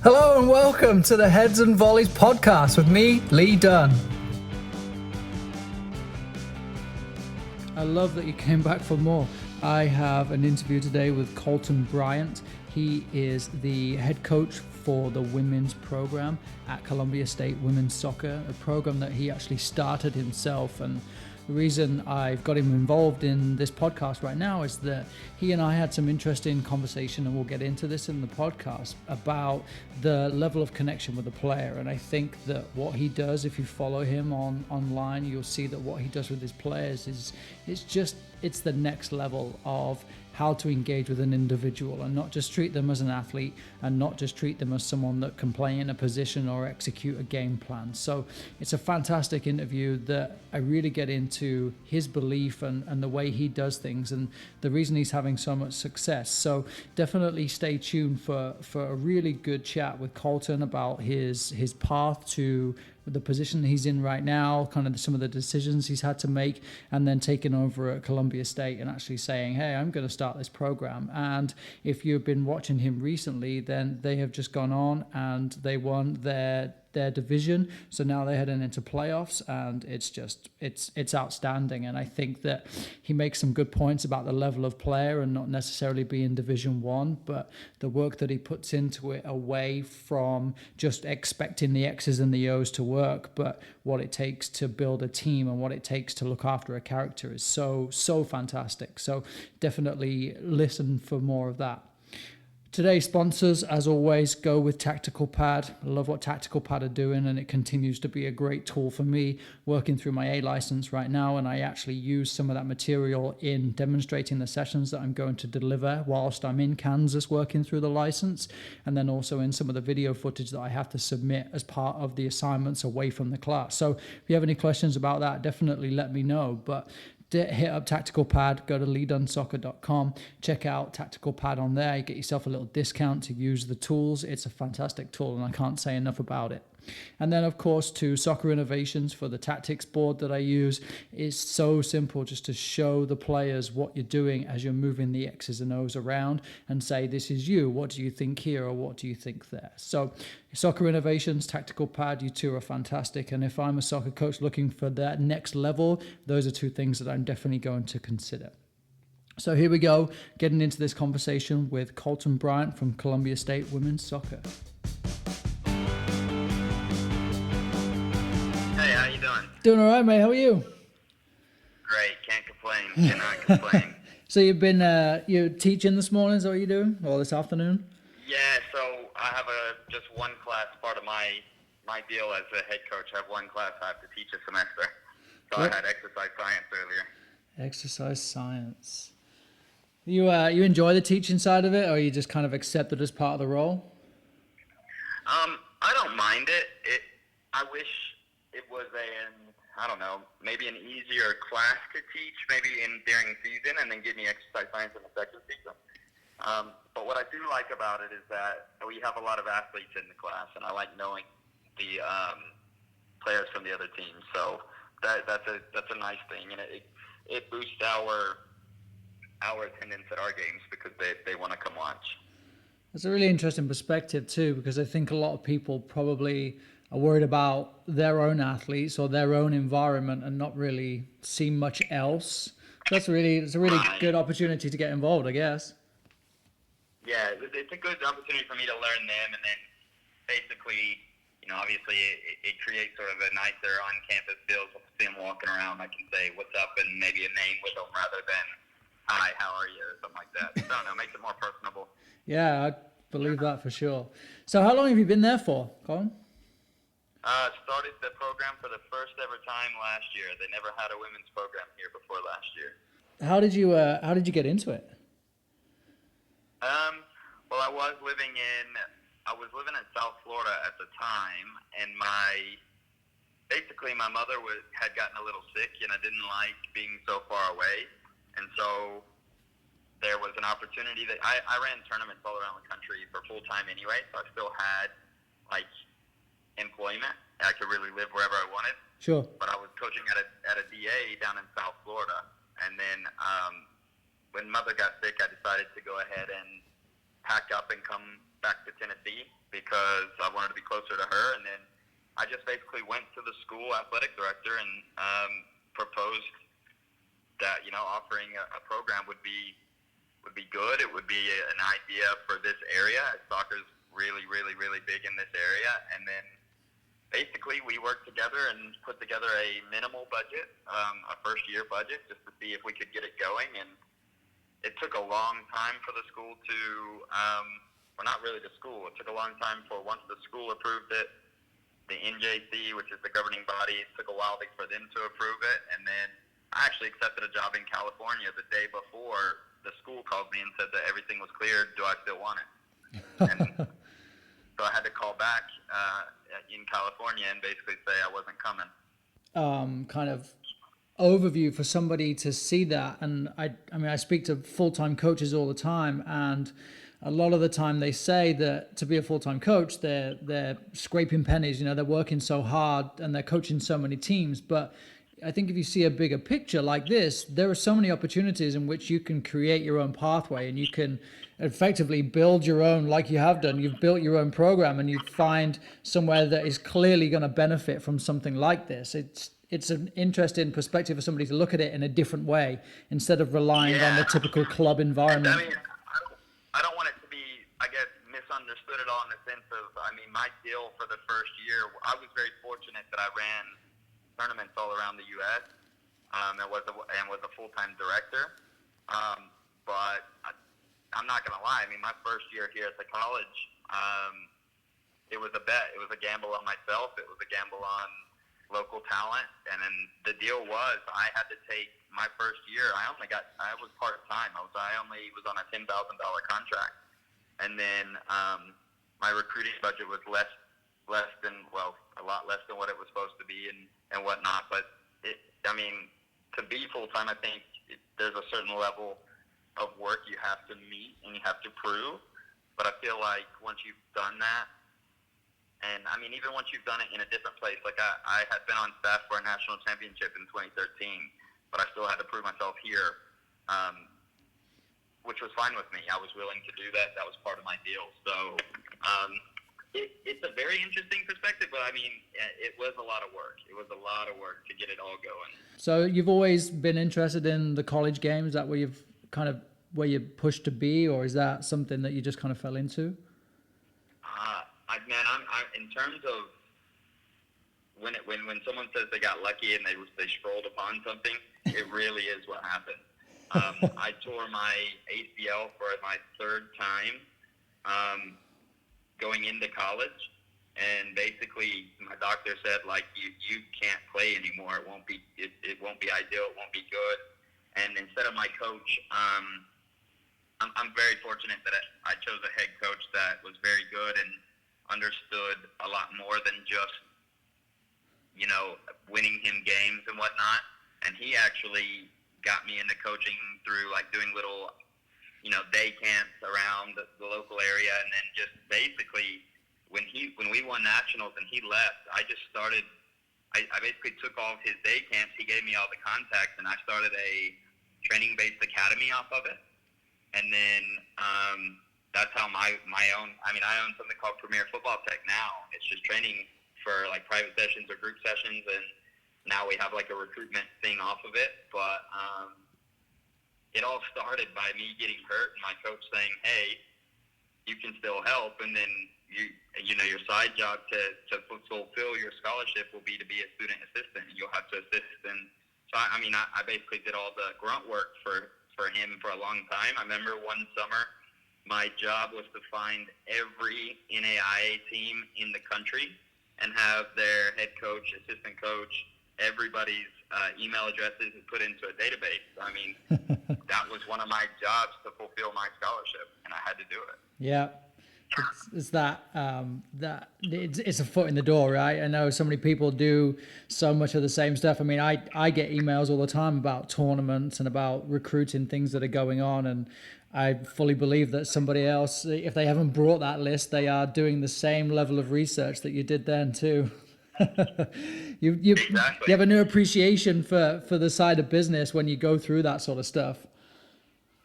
Hello and welcome to the Heads and Volleys podcast with me, Lee Dunn. I love that you came back for more. I have an interview today with Colton Bryant. He is the head coach for the women's program at Columbia State Women's Soccer, a program that he actually started himself. And the reason I've got him involved in this podcast right now is that he and I had some interesting conversation, and we'll get into this in the podcast, about the level of connection with the player. And I think that what he does, if you follow him online, you'll see that what he does with his players is it's the next level of how to engage with an individual and not just treat them as an athlete and not just treat them as someone that can play in a position or execute a game plan. So it's a fantastic interview that I really get into his belief and the way he does things and the reason he's having so much success. So definitely stay tuned for a really good chat with Colton about his path to the position he's in right now, kind of some of the decisions he's had to make, and then taking over at Columbia State and actually saying, hey, I'm going to start this program. And if you've been watching him recently, then they have just gone on and they won their division, so now they're heading into playoffs, and it's outstanding. And I think that he makes some good points about the level of player and not necessarily being Division 1, but the work that he puts into it away from just expecting the X's and the O's to work, but what it takes to build a team and what it takes to look after a character is so fantastic. So definitely listen for more of that. Today's sponsors, as always, go with Tactical Pad. I love what Tactical Pad are doing, and it continues to be a great tool for me working through my A license right now. And I actually use some of that material in demonstrating the sessions that I'm going to deliver whilst I'm in Kansas working through the license, and then also in some of the video footage that I have to submit as part of the assignments away from the class. So if you have any questions about that, definitely let me know. But hit up Tactical Pad, go to LeeDunneSoccer.com, check out Tactical Pad on there. You get yourself a little discount to use the tools. It's a fantastic tool, and I can't say enough about it. And then, of course, to Soccer Innovations for the tactics board that I use. It's so simple just to show the players what you're doing as you're moving the X's and O's around and say, this is you. What do you think here, or what do you think there? So Soccer Innovations, Tactical Pad, you two are fantastic. And if I'm a soccer coach looking for that next level, those are two things that I'm definitely going to consider. So here we go, getting into this conversation with Colton Bryant from Columbia State Women's Soccer. Hey, how you doing? Doing all right, mate. How are you? Great. Can't complain. Cannot complain. So you've been you're teaching this morning, is that what you're doing? Or this afternoon? Yeah, so I have just one class. Part of my deal as a head coach, I have one class I have to teach a semester. So Yep. I had exercise science earlier. Exercise science. You enjoy the teaching side of it, or you just kind of accept it as part of the role? I don't mind it. I wish it was maybe an easier class to teach, maybe during season, and then give me exercise science in the second season. But what I do like about it is that we have a lot of athletes in the class, and I like knowing the players from the other teams. So that's a nice thing, and it boosts our attendance at our games because they want to come watch. That's a really interesting perspective too, because I think a lot of people probably are worried about their own athletes or their own environment and not really see much else. It's a really good opportunity to get involved, I guess. Yeah, it's a good opportunity for me to learn them, and then basically, obviously it creates sort of a nicer on-campus feel. So if I see them walking around, I can say what's up and maybe a name with them rather than hi, how are you, or something like that. So it makes it more personable. Yeah, I believe that for sure. So how long have you been there for, Colin? Started the program for the first ever time last year. They never had a women's program here before last year. How did you get into it? Well, I was living in South Florida at the time, and my mother had gotten a little sick, and I didn't like being so far away, and so there was an opportunity that I ran tournaments all around the country for full time anyway, so I still had employment. I could really live wherever I wanted. Sure. But I was coaching at a DA down in South Florida, and then when Mother got sick, I decided to go ahead and pack up and come back to Tennessee because I wanted to be closer to her. And then I just basically went to the school athletic director and proposed that, you know, offering a program would be good. It would be an idea for this area. Soccer's really, really, really big in this area. And then basically we worked together and put together a minimal budget, a first-year budget, just to see if we could get it going. And it took a long time for the school to, or not really the school, it took a long time for once the school approved it, the NJC, which is the governing body, it took a while for them to approve it. And then I actually accepted a job in California the day before the school called me and said that everything was cleared. Do I still want it? And so I had to call back in California and basically say I wasn't coming. Kind of overview for somebody to see that. And I mean, I speak to full-time coaches all the time, and a lot of the time they say that to be a full-time coach, they're scraping pennies, you know, they're working so hard and they're coaching so many teams. But I think if you see a bigger picture like this, there are so many opportunities in which you can create your own pathway and you can effectively build your own, like you have done. You've built your own program and you find somewhere that is clearly going to benefit from something like this. It's an interesting perspective for somebody to look at it in a different way instead of relying on the typical club environment. I mean, I don't want it to be, I guess, misunderstood at all in the sense of, I mean, my deal for the first year, I was very fortunate that I ran tournaments all around the U.S. And was a full-time director. But I'm not going to lie. I mean, my first year here at the college, it was a bet. It was a gamble on myself. It was a gamble on local talent. And then the deal was I had to take my first year. I was part-time. I only was on a $10,000 contract. And then my recruiting budget was a lot less than what it was supposed to be and whatnot. But I mean, to be full-time, I think there's a certain level of work you have to meet and you have to prove. But I feel like once you've done that, and I mean, even once you've done it in a different place, like I had been on staff for a national championship in 2013, but I still had to prove myself here, which was fine with me. I was willing to do that. That was part of my deal. So it's a very interesting perspective, but I mean, it was a lot of work. It was a lot of work to get it all going. So you've always been interested in the college game? Is that where you're pushed to be, or is that something that you just kind of fell into? Man, I'm in terms of when someone says they got lucky and they strolled upon something, it really is what happened. I tore my ACL for my third time going into college, and basically my doctor said, like, you can't play anymore. It won't be ideal. It won't be good. And instead of my coach, I'm very fortunate that I chose a head coach that was very good and understood a lot more than just, you know, winning him games and whatnot. And he actually got me into coaching through, like, doing little, you know, day camps around the local area. And then just basically when we won nationals and he left, I basically took all of his day camps. He gave me all the contacts, and I started a training-based academy off of it. And then that's how I own something called Premier Football Tech now. It's just training for, like, private sessions or group sessions, and now we have, like, a recruitment thing off of it. But it all started by me getting hurt and my coach saying, hey, you can still help, and then you know, your side job to fulfill your scholarship will be to be a student assistant, and you'll have to assist. And so I basically did all the grunt work for him for a long time. I remember one summer my job was to find every NAIA team in the country and have their head coach, assistant coach, everybody's email addresses put into a database. I mean, that was one of my jobs to fulfill my scholarship, and I had to do it. Yeah. It's it's a foot in the door, right? I know so many people do so much of the same stuff. I mean, I get emails all the time about tournaments and about recruiting things that are going on, and I fully believe that somebody else, if they haven't brought that list, they are doing the same level of research that you did then too. You Exactly. You have a new appreciation for the side of business when you go through that sort of stuff.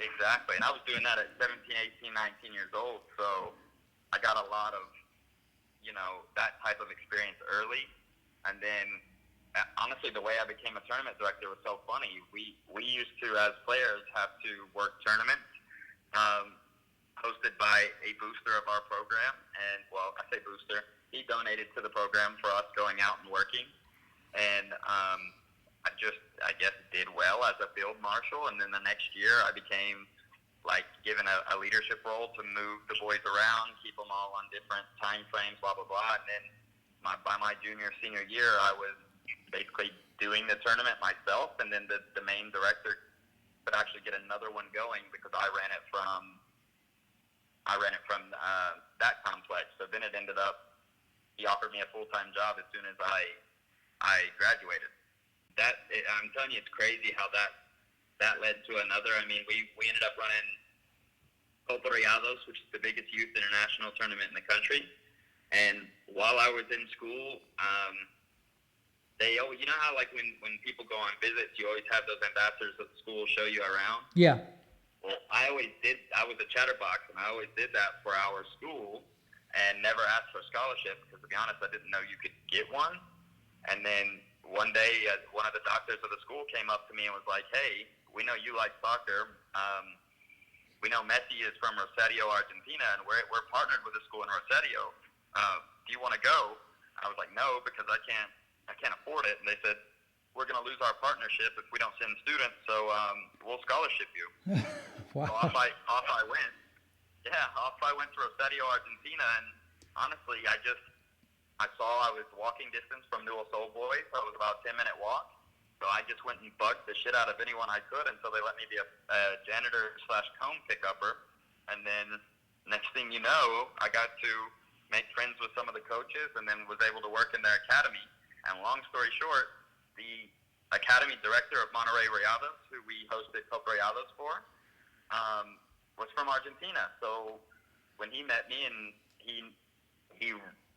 Exactly. And I was doing that at 17, 18, 19 years old. So I got a lot of, that type of experience early. And then, honestly, the way I became a tournament director was so funny. We used to, as players, have to work tournaments hosted by a booster of our program. And, well, I say booster. He donated to the program for us going out and working. And I guess, did well as a field marshal. And then the next year I became, given a leadership role to move the boys around, keep them all on different time frames, blah, blah, blah. And then by my junior, senior year, I was basically doing the tournament myself. And then the main director could actually get another one going because I ran it from that complex. So then it ended up, he offered me a full-time job as soon as I graduated. I'm telling you, it's crazy how that led to another. I mean, we ended up running Copa Rayados, which is the biggest youth international tournament in the country. And while I was in school, they always, you know how when people go on visits, you always have those ambassadors of the school show you around? Yeah. Well, I was a chatterbox, and I always did that for our school and never asked for a scholarship because, to be honest, I didn't know you could get one. And then one day, one of the doctors of the school came up to me and was like, "Hey, we know you like soccer. We know Messi is from Rosario, Argentina, and we're partnered with a school in Rosario. Do you want to go?" I was like, "No, because I can't afford it." And they said, "We're going to lose our partnership if we don't send students, so we'll scholarship you." Wow. So off I went. Yeah, off I went to Rosario, Argentina, and honestly, I saw I was walking distance from Newell's Old Boys, so it was about a 10-minute walk. So I just went and bugged the shit out of anyone I could until they let me be a janitor/comb pick-upper. And then next thing you know, I got to make friends with some of the coaches and then was able to work in their academy. And long story short, the academy director of Monterrey Rayados, who we hosted Copa Rayados for, was from Argentina. So when he met me and he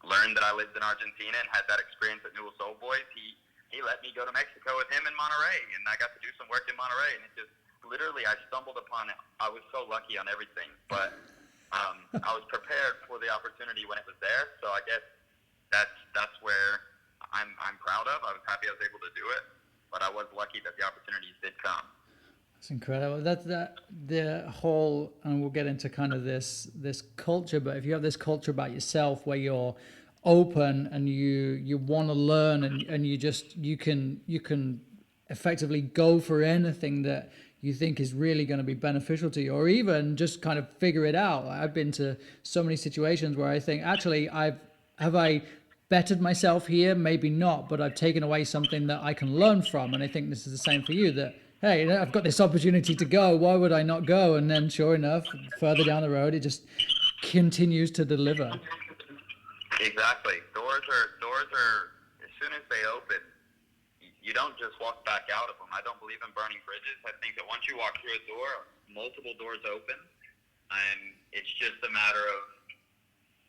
learned that I lived in Argentina and had that experience at Newell's Old Boys, he let me go to Mexico with him in Monterrey, and I got to do some work in Monterrey, and it just literally I stumbled upon it. I was so lucky on everything, but I was prepared for the opportunity when it was there. So I guess that's where I'm proud of. I was happy I was able to do it, but I was lucky that the opportunities did come. It's incredible. That the whole, and we'll get into kind of this culture. But if you have this culture about yourself where you're open and you want to learn and you can effectively go for anything that you think is really going to be beneficial to you, or even just kind of figure it out. I've been to so many situations where I think actually I bettered myself here, maybe not, but I've taken away something that I can learn from. And I think this is the same for you, that hey, I've got this opportunity to go, why would I not go? And then sure enough, further down the road, it just continues to deliver. Exactly. Doors are, as soon as they open, you don't just walk back out of them. I don't believe in burning bridges. I think that once you walk through a door, multiple doors open, and it's just a matter of,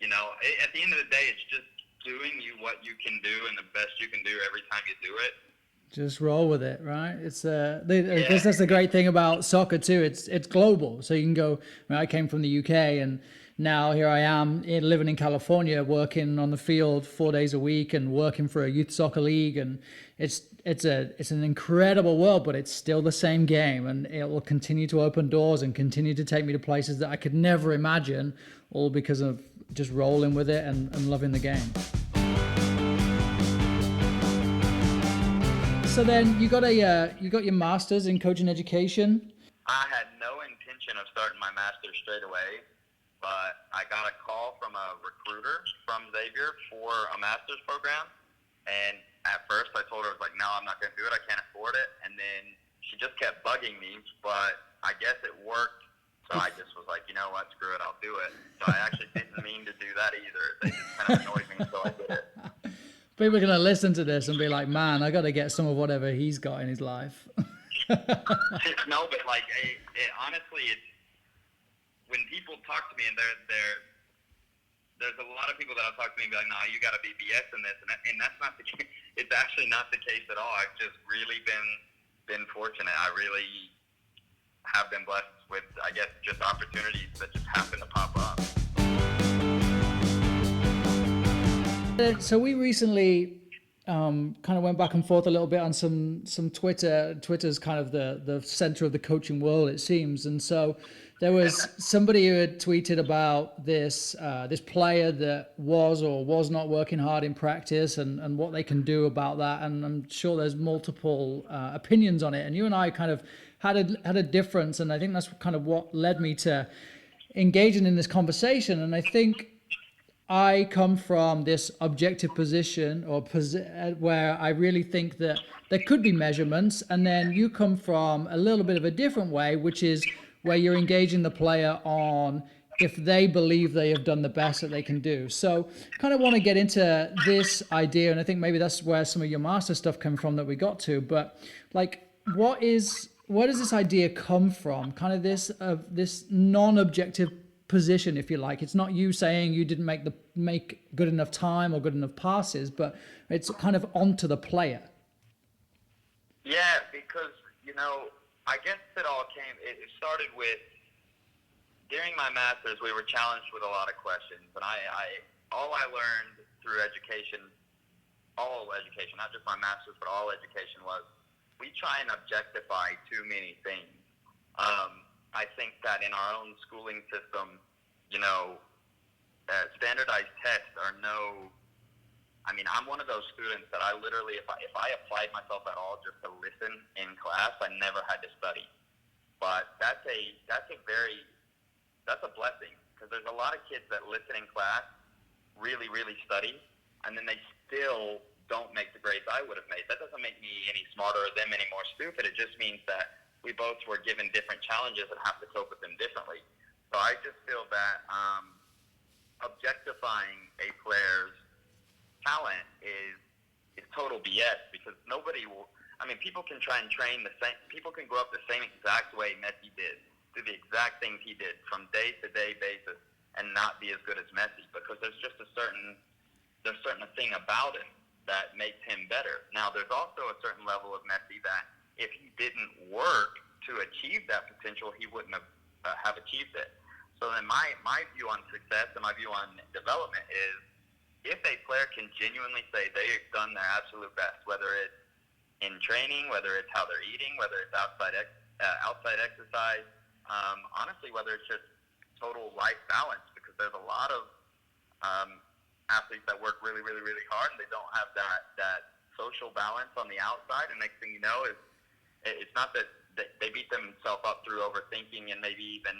at the end of the day, it's just doing what you can do and the best you can do every time you do it. Just roll with it, right? It's I guess that's the great thing about soccer too. It's global, so you can go. I came from the UK, and now here I am living in California, working on the field 4 days a week, and working for a youth soccer league. And it's an incredible world, but it's still the same game, and it will continue to open doors and continue to take me to places that I could never imagine, all because of just rolling with it and loving the game. So then you got your master's in coaching education. I had no intention of starting my master's straight away, but I got a call from a recruiter from Xavier for a master's program, and at first I told her, I was like, no, I'm not going to do it. I can't afford it. And then she just kept bugging me, but I guess it worked. So I just was like, you know what, screw it, I'll do it. So I actually didn't mean to do that either. They just kind of annoyed me, so I did it. People are going to listen to this and be like, man, I got to get some of whatever he's got in his life. No, but honestly, it's when people talk to me, and there's a lot of people that'll talk to me and be like, nah, you got to be BS in this. And that's not the case. It's actually not the case at all. I've just really been fortunate. I really have been blessed with, I guess, just opportunities that just happen to pop up. So we recently kind of went back and forth a little bit on some Twitter. Twitter's kind of the center of the coaching world, it seems. And so there was somebody who had tweeted about this player that was or was not working hard in practice, and what they can do about that. And I'm sure there's multiple opinions on it. And you and I kind of had a difference, and I think that's kind of what led me to engaging in this conversation. And I think I come from this objective position where I really think that there could be measurements, and then you come from a little bit of a different way, which is where you're engaging the player on if they believe they have done the best that they can do. So kind of want to get into this idea, and I think maybe that's where some of your master stuff came from that we got to. But like, where does this idea come from? Kind of this non-objective position, if you like. It's not you saying you didn't make good enough time or good enough passes, but it's kind of onto the player. Yeah, because I guess it started with during my master's. We were challenged with a lot of questions, and all I learned through education, not just my master's, but all education, was we try and objectify too many things. I think that in our own schooling system, standardized tests are I'm one of those students that I literally, if I applied myself at all just to listen in class, I never had to study. But that's a blessing, because there's a lot of kids that listen in class, really, really study, and then they still don't make the grades I would have made. That doesn't make me any smarter or them any more stupid. It just means that we both were given different challenges and have to cope with them differently. So I just feel that objectifying a player's talent is total BS, because nobody will. People can try and train the same. People can grow up the same exact way Messi did, do the exact things he did from day to day basis, and not be as good as Messi, because there's just a certain thing about him that makes him better. Now, there's also a certain level of Messi that if he didn't work to achieve that potential, he wouldn't have achieved it. So then my view on success and my view on development is, if a player can genuinely say they've done their absolute best, whether it's in training, whether it's how they're eating, whether it's outside exercise, honestly, whether it's just total life balance, because there's a lot of athletes that work really, really, really hard, and they don't have that social balance on the outside, and next thing you know is, it's not that they beat themselves up through overthinking and maybe even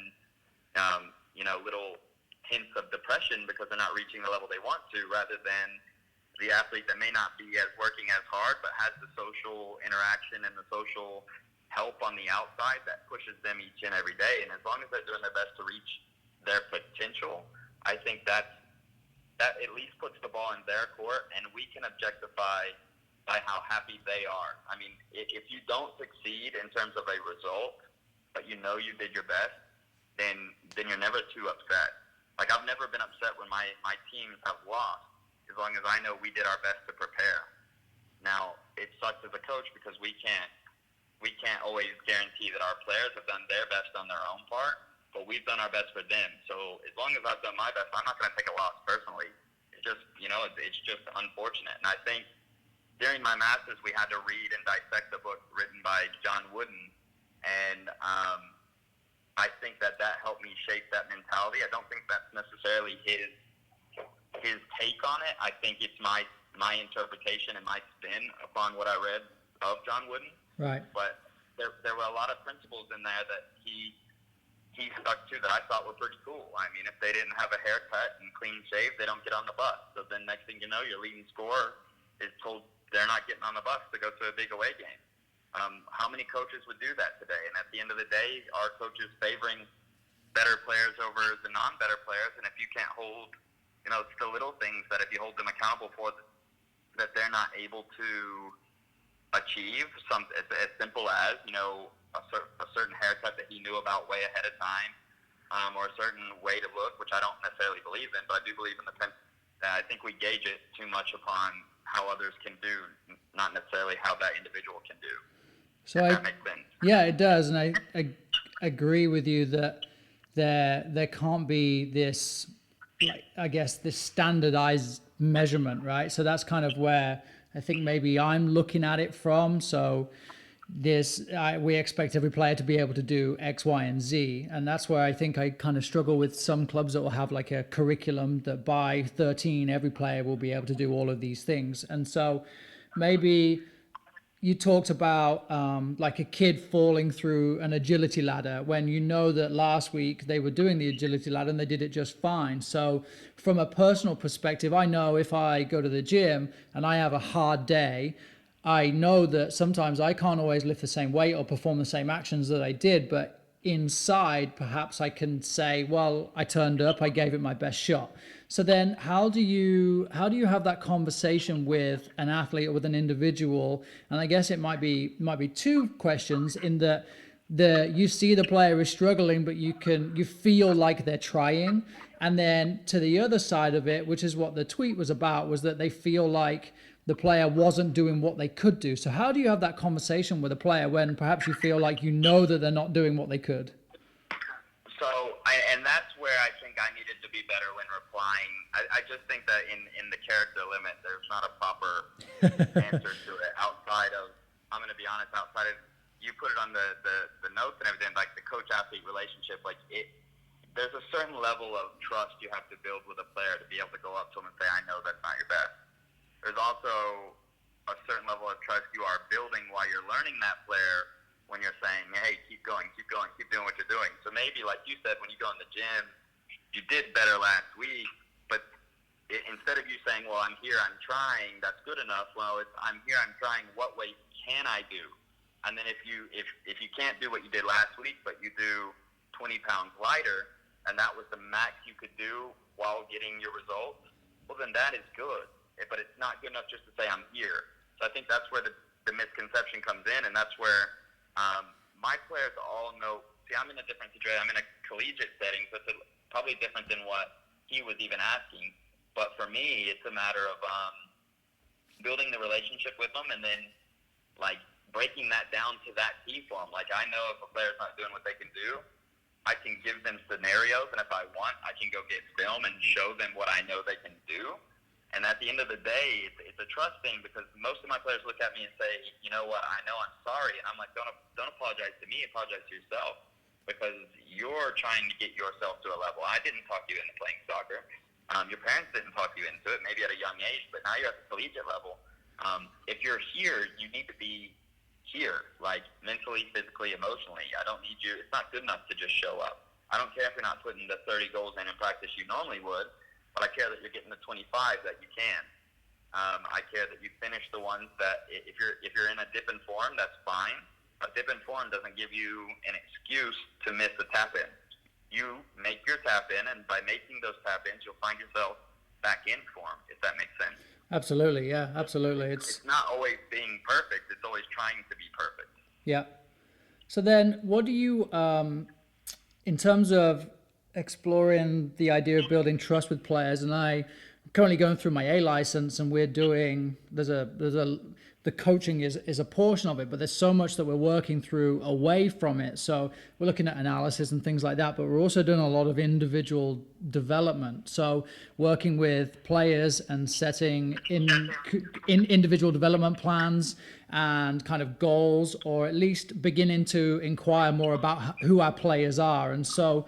little hints of depression because they're not reaching the level they want to, rather than the athlete that may not be as working as hard but has the social interaction and the social help on the outside that pushes them each and every day. And as long as they're doing their best to reach their potential, I think that at least puts the ball in their court, and we can objectify by how happy they are. If you don't succeed in terms of a result, but you did your best, then you're never too upset. Like, I've never been upset when my teams have lost, as long as I know we did our best to prepare. Now, it sucks as a coach because we can't always guarantee that our players have done their best on their own part, but we've done our best for them. So as long as I've done my best, I'm not going to take a loss personally. It's just, it's just unfortunate. And I think during my master's, we had to read and dissect a book written by John Wooden, and I think that helped me shape that mentality. I don't think that's necessarily his take on it. I think it's my interpretation and my spin upon what I read of John Wooden. Right. But there were a lot of principles in there that he stuck to that I thought were pretty cool. If they didn't have a haircut and clean shave, they don't get on the bus. So then next thing you know, your leading scorer is told they're not getting on the bus to go to a big away game. How many coaches would do that today? And at the end of the day, are coaches favoring better players over the non-better players? And if you can't hold, it's the little things that if you hold them accountable for, that they're not able to achieve, as simple as, a certain haircut that he knew about way ahead of time, or a certain way to look, which I don't necessarily believe in, but I do believe in I think we gauge it too much upon how others can do, not necessarily how that individual can do. So that makes sense. Yeah, it does, and I agree with you that there can't be this, this standardized measurement, right? So that's kind of where I think maybe I'm looking at it from. So we expect every player to be able to do X, Y, and Z. And that's where I think I kind of struggle with some clubs that will have like a curriculum that by 13, every player will be able to do all of these things. And so maybe you talked about like a kid falling through an agility ladder when you know that last week they were doing the agility ladder and they did it just fine. So from a personal perspective, I know if I go to the gym and I have a hard day, I know that sometimes I can't always lift the same weight or perform the same actions that I did, but inside perhaps I can say, well, I turned up, I gave it my best shot. So then how do you have that conversation with an athlete or with an individual? And I guess it might be two questions in that you see the player is struggling, but you feel like they're trying. And then to the other side of it, which is what the tweet was about, was that they feel like the player wasn't doing what they could do. So how do you have that conversation with a player when perhaps you feel like you know that they're not doing what they could? And that's where I think I needed to be better when replying. I just think that in the character limit, there's not a proper answer to it outside of, I'm going to be honest, outside of, you put it on the notes and everything, like the coach-athlete relationship, like there's a certain level of trust you have to build with a player to be able to go up to him and say, I know that's not your best. There's also a certain level of trust you are building while you're learning that player when you're saying, hey, keep going, keep doing what you're doing. So maybe, like you said, when you go in the gym, you did better last week, but instead of you saying, well, I'm here, I'm trying, that's good enough, well, it's I'm here, I'm trying, what way can I do? And then if you can't do what you did last week, but you do 20 pounds lighter, and that was the max you could do while getting your results, well, then that is good. But it's not good enough just to say I'm here. So I think that's where the misconception comes in, and that's where my players all know. See, I'm in a different situation. I'm in a collegiate setting, so it's probably different than what he was even asking. But for me, it's a matter of building the relationship with them, and then like breaking that down to that key form. Like I know if a player's not doing what they can do, I can give them scenarios, and if I want, I can go get film and show them what I know they can do. And at the end of the day, it's a trust thing, because most of my players look at me and say, you know what, I know I'm sorry. And I'm like, don't apologize to me, apologize to yourself, because you're trying to get yourself to a level. I didn't talk you into playing soccer. Your parents didn't talk you into it, maybe at a young age, but now you're at the collegiate level. If you're here, you need to be here, like mentally, physically, emotionally. I don't need you. It's not good enough to just show up. I don't care if you're not putting the 30 goals in practice you normally would, but I care that you're getting the 25 that you can. I care that you finish the ones that, if you're in a dip in form, that's fine. A dip in form doesn't give you an excuse to miss a tap in. You make your tap in, and by making those tap ins, you'll find yourself back in form, if that makes sense. Absolutely, yeah, absolutely. It's not always being perfect, it's always trying to be perfect. Yeah. So then what do you, in terms of exploring the idea of building trust with players, and I'm currently going through my A license, and we're doing, the coaching is a portion of it, but there's so much that we're working through away from it. So we're looking at analysis and things like that, but we're also doing a lot of individual development. So working with players and setting in individual development plans and kind of goals, or at least beginning to inquire more about who our players are. And so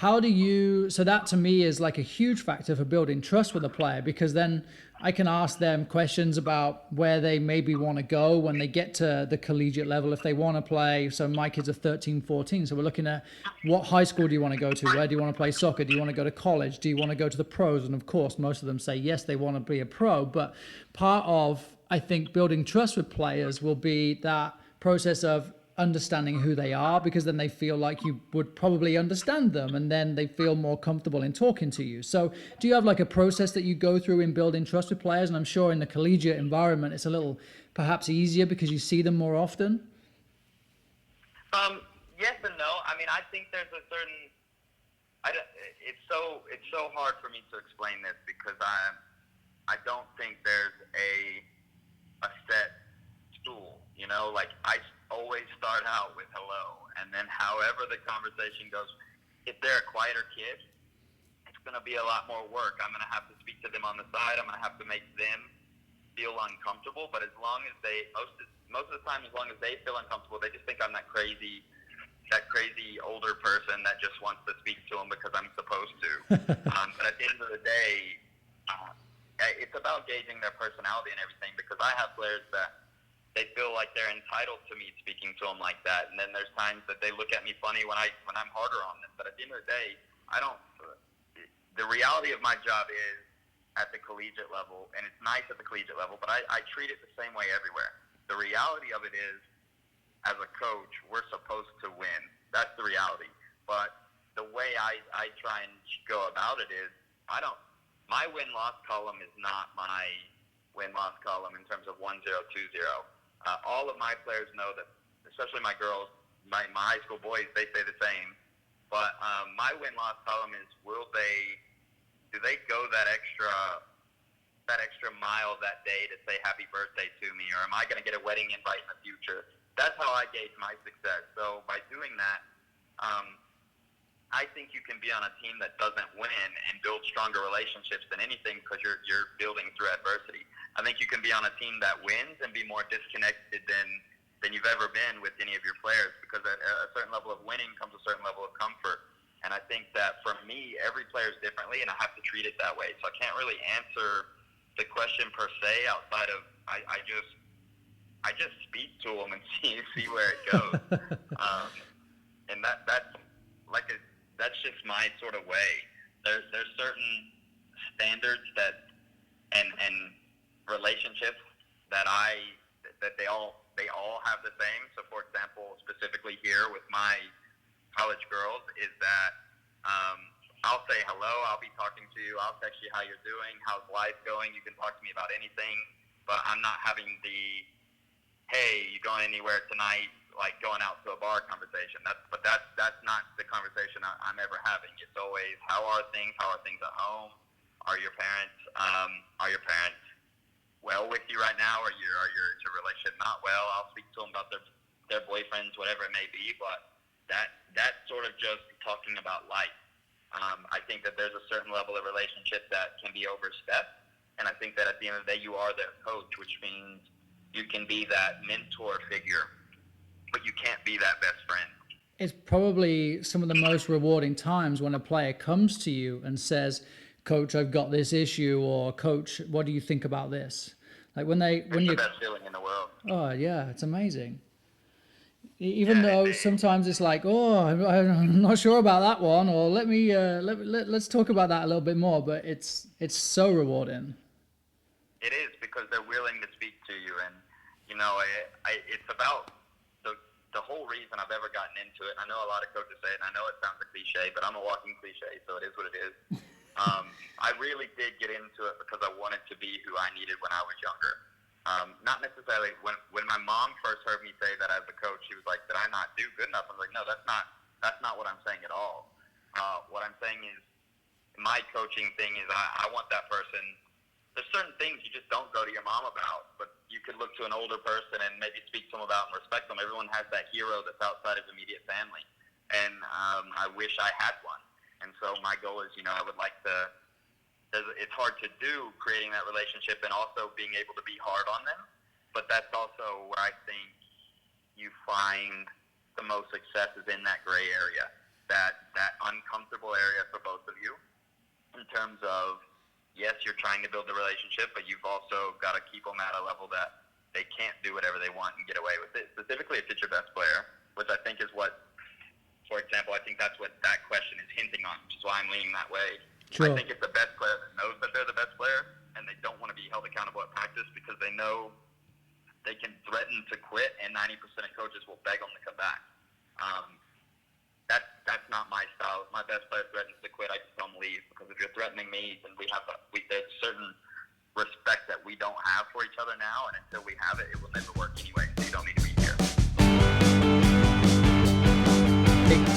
so that to me is like a huge factor for building trust with a player, because then I can ask them questions about where they maybe want to go when they get to the collegiate level, if they want to play. So my kids are 13, 14. So we're looking at what high school do you want to go to? Where do you want to play soccer? Do you want to go to college? Do you want to go to the pros? And of course, most of them say, yes, they want to be a pro. But part of, I think, building trust with players will be that process of understanding who they are, because then they feel like you would probably understand them, and then they feel more comfortable in talking to you. So do you have like a process that you go through in building trust with players? And I'm sure in the collegiate environment it's a little perhaps easier because you see them more often. Yes and no. I mean, I think there's a certain, it's so hard for me to explain this, because I don't think there's a set tool, you know, like I always start out with hello, and then however the conversation goes, if they're a quieter kid, it's going to be a lot more work. I'm going to have to speak to to them on the side. I'm going to have to make them feel uncomfortable. But as long as they, most of the time, as long as they feel uncomfortable, they just think I'm that crazy older person that just wants to speak to them because I'm supposed to. But at the end of the day, it's about gauging their personality and everything, because I have players that they feel like they're entitled to me speaking to them like that, and then there's times that they look at me funny when I'm harder on them. But at the end of the day, I don't. The reality of my job is at the collegiate level, and it's nice at the collegiate level, but I treat it the same way everywhere. The reality of it is, as a coach, we're supposed to win. That's the reality. But the way I try and go about it is, my win-loss column is not my win-loss column in terms of 1-0, 2-0. All of my players know that, especially my girls, my high school boys, they say the same. But my win-loss column is, do they go that extra mile that day to say happy birthday to me, or am I going to get a wedding invite in the future? That's how I gauge my success. So by doing that, I think you can be on a team that doesn't win and build stronger relationships than anything, because you're building through adversity. I think you can be on a team that wins and be more disconnected than you've ever been with any of your players, because at a certain level of winning comes a certain level of comfort. And I think that for me, every player is differently, and I have to treat it that way. So I can't really answer the question per se outside of I just speak to them and see where it goes. And that's just my sort of way. There's certain standards and relationships that they all have the same. So for example, specifically here with my college girls, is that I'll say hello, I'll be talking to you, I'll text you how you're doing, how's life going, you can talk to me about anything, but I'm not having the, hey, you going anywhere tonight, like going out to a bar conversation. That's not the conversation I'm ever having. It's always, how are things at home, are your parents well with you right now, or is your relationship not well? I'll speak to them about their boyfriends, whatever it may be, but that's sort of just talking about life. I think that there's a certain level of relationship that can be overstepped, and I think that at the end of the day, you are their coach, which means you can be that mentor figure, but you can't be that best friend. It's probably some of the most rewarding times when a player comes to you and says, Coach, I've got this issue, or Coach, what do you think about this? Like it's the best feeling in the world. Oh yeah, it's amazing. Even though sometimes it's like, I'm not sure about that one, or let's talk about that a little bit more. But it's so rewarding. It is, because they're willing to speak to you, and it's about the whole reason I've ever gotten into it. I know a lot of coaches say it, and I know it sounds a cliche, but I'm a walking cliche, so it is what it is. I really did get into it because I wanted to be who I needed when I was younger. Not necessarily when my mom first heard me say that as a coach, she was like, "Did I not do good enough?" I was like, "No, that's not what I'm saying at all. What I'm saying is, my coaching thing is I want that person. There's certain things you just don't go to your mom about, but you could look to an older person and maybe speak to them about and respect them. Everyone has that hero that's outside of immediate family, and I wish I had one. And so my goal is, I would like to. It's hard to do, creating that relationship and also being able to be hard on them, but that's also where I think you find the most success is in that gray area, that uncomfortable area for both of you, in terms of, yes, you're trying to build the relationship, but you've also got to keep them at a level that they can't do whatever they want and get away with it, specifically if it's your best player, which I think is what, for example, I think that's what that question is hinting on, which is why I'm leaning that way. Sure. I think it's the best player that knows that they're the best player, and they don't want to be held accountable at practice because they know they can threaten to quit, and 90% of coaches will beg them to come back. That's not my style. If my best player threatens to quit, I just tell them leave, because if you're threatening me, then there's certain respect that we don't have for each other now, and until we have it, it will never work anyway, so you don't need to be here.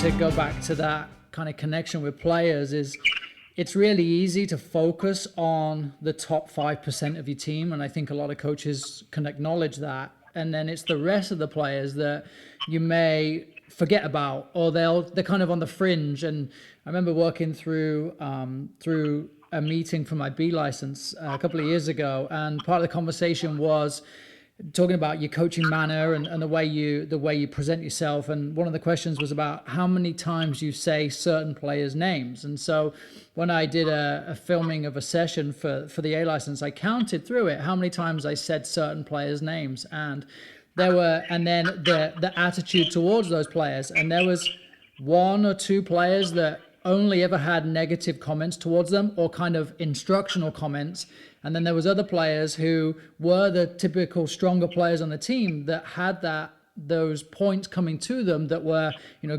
To go back to that kind of connection with players, is it's really easy to focus on the top 5% of your team, and I think a lot of coaches can acknowledge that, and then it's the rest of the players that you may forget about, or they're kind of on the fringe. And I remember working through a meeting for my B license a couple of years ago, and part of the conversation was talking about your coaching manner and the way you present yourself. And one of the questions was about how many times you say certain players' names. And so when I did a filming of a session for the A license, I counted through it how many times I said certain players' names, and then the attitude towards those players. And there was one or two players that only ever had negative comments towards them or kind of instructional comments. And then there was other players who were the typical stronger players on the team that had those points coming to them that were,